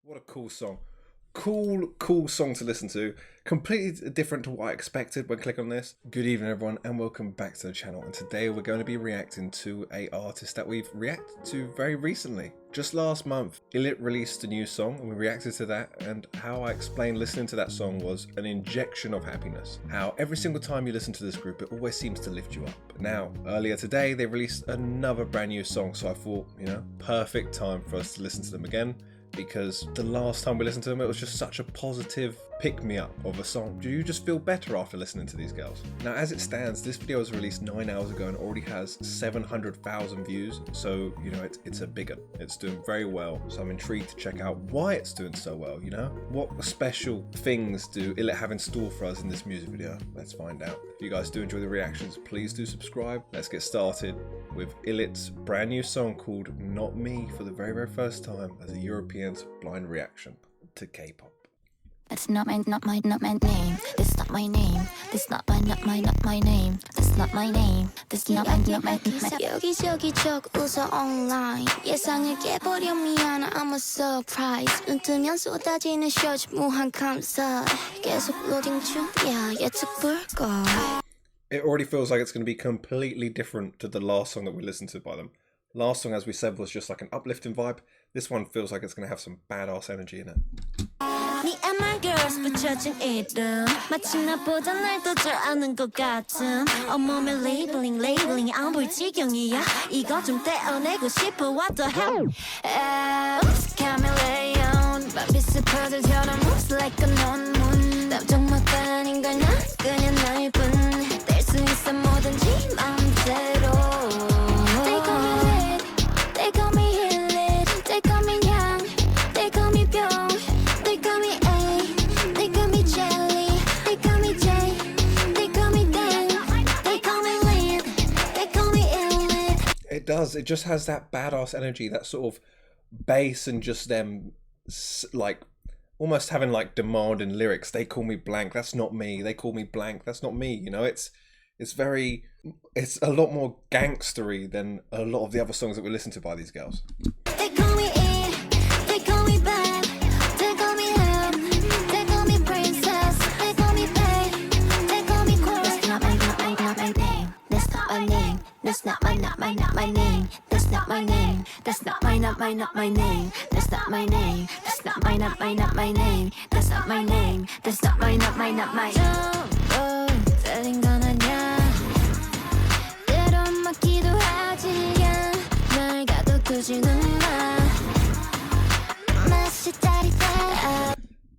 What a cool song. Cool song to listen to. Completely different to what I expected when clicking on this. Good evening everyone and welcome back to the channel, and today we're going to be reacting to an artist that we've reacted to very recently. Just last month, ILLIT released a new song and we reacted to that, and how I explained listening to that song was an injection of happiness. How every single time you listen to this group it always seems to lift you up. Now, earlier today they released another brand new song, so I thought, perfect time for us to listen to them again. Because the last time we listened to them, it was just such a positive pick-me-up of a song. Do you just feel better after listening to these girls? Now, as it stands, this video was released 9 hours ago and already has 700,000 views. So, it's a big one. It's doing very well. So I'm intrigued to check out why it's doing so well, What special things do ILLIT have in store for us in this music video? Let's find out. If you guys do enjoy the reactions, please do subscribe. Let's get started with ILLIT's brand new song called Not Me for the very, very first time as a European's blind reaction to K-pop. That's not my name. That's not my name. That's not my name. That's not my name. That's not my 여기저기 적 웃어 online. 예상을 깨버려 미안. I'm a surprise. 눈 뜨면 쏟아지는 쇼츠 무한 감사. 계속 로딩 중이야. 예측 불가. It already feels like it's going to be completely different to the last song that we listened to by them. Last song, as we said, was just like an uplifting vibe. This one feels like it's going to have some badass energy in it. Me and my girls 붙여진 이름 마치 나보다 날 더 잘 아는 것 같은 온몸에 labeling 안 보일 지경이야 이거 좀 떼어내고 싶어 what the hell Oops, chameleon 밤빛을 퍼져져라 moves like a 논문 답정막가 아닌 걸 난 그냥 나일 뿐 뗄 수 있어 뭐든지 맘대로 They call me lit, they call me ILLIT, they call me young, they call me 병 They call me A, they call me Jelly, they call me J, they call me Dan, they call me Lit, they call me ILLIT. It does. It just has that badass energy, that sort of bass, and just them like almost having like demanding lyrics. They call me blank, that's not me. They call me blank, that's not me. It's a lot more gangstery than a lot of the other songs that we listen to by these girls. They call me it, they call me bad, they call me hell, they call me princess, they call me babe, they call me queen. That's not my name. That's not my name. That's not my name. That's not my name. That's not my name. That's not my name. That's not my name. That's not my name. That's not my telling 건 아냐. 때론 맞기도 하지 날 가둬두지는 마. 맛이 짜릿해.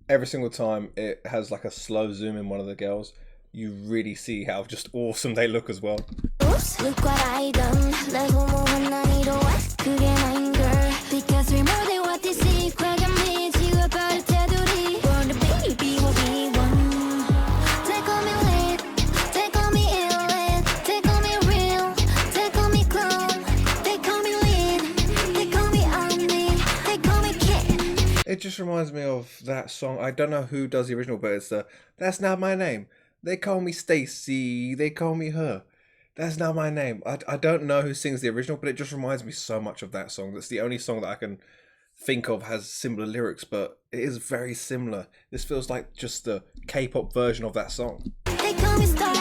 Every single time it has like a slow zoom in one of the girls, you really see how just awesome they look as well. Oops, look what I done. 날 호모한 난 이로와 그게 나인 girl. Because we're more than what they see. 과감히 지워버릴 테두리. Born to be will be one. They call me lit, they call me ILLIT, they call me real, they call me clone, they call me lit, they call me only, they call me kid. It just reminds me of that song. I don't know who does the original, but it's That's Not My Name. They call me Stacy, they call me her. That's not my name. I don't know who sings the original, but it just reminds me so much of that song. That's the only song that I can think of has similar lyrics, but it is very similar. This feels like just the K-pop version of that song. They call me star,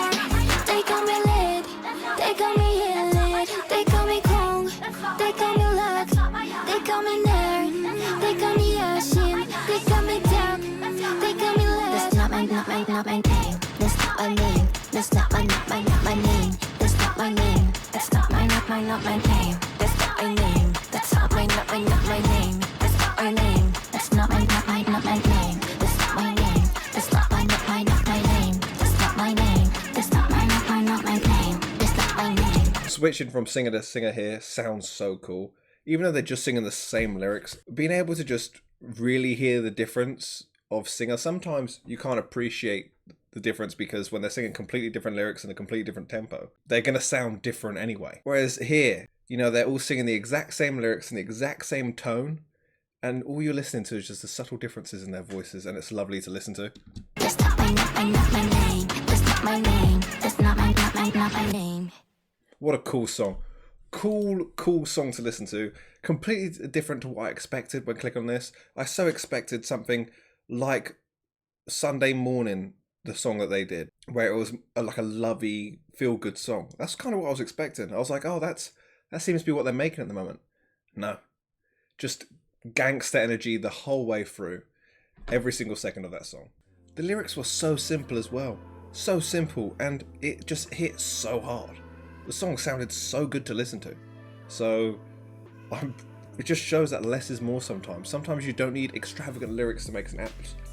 they call me lit, they call me ILLIT, they call me clone, they call me luck, they call me nerd, they call me Yashin, they call me duck, they call me lit. That's not my name. That's not my name. That's not my name. That's not my name. That's not my name. That's not my name. That's not my name. That's not my name. That's not my name. That's not my name. That's not my name. That's not my name. That's not my name. That's not my name. Switching from singer to singer here sounds so cool. Even though they're just singing the same lyrics, being able to just really hear the difference of singer. Sometimes you can't appreciate the difference because when they're singing completely different lyrics in a completely different tempo, they're going to sound different anyway. Whereas here, they're all singing the exact same lyrics in the exact same tone, and all you're listening to is just the subtle differences in their voices, and it's lovely to listen to. That's not my name. That's not my name. That's not my name. What a cool song. cool song to listen to. Completely different to what I expected when clicking on this. I so expected something like Sunday Morning, the song that they did, where it was like a lovey, feel-good song. That's kind of what I was expecting. I was like, oh, that seems to be what they're making at the moment. No. Just gangster energy the whole way through. Every single second of that song. The lyrics were so simple as well. So simple, and it just hit so hard. The song sounded so good to listen to. So, it just shows that less is more sometimes. Sometimes you don't need extravagant lyrics to make an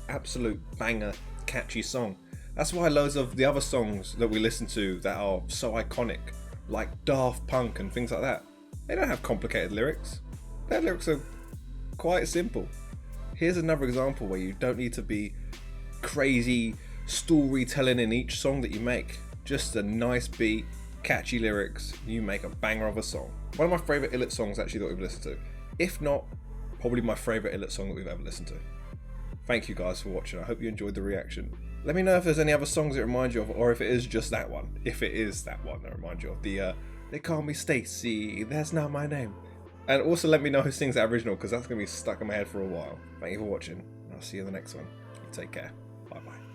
absolute banger, catchy song. That's why loads of the other songs that we listen to that are so iconic, like Daft Punk and things like that, they don't have complicated lyrics. Their lyrics are quite simple. Here's another example where you don't need to be crazy storytelling in each song that you make. Just a nice beat, catchy lyrics, you make a banger of a song. One of my favourite ILLIT songs actually that we've listened to. If not, probably my favourite ILLIT song that we've ever listened to. Thank you guys for watching. I hope you enjoyed the reaction. Let me know if there's any other songs it reminds you of, or if it is just that one. If it is that one that reminds you of the They Call Me Stacy, That's Not My Name. And also let me know who sings that original, because that's going to be stuck in my head for a while. Thank you for watching. I'll see you in the next one. You take care. Bye bye.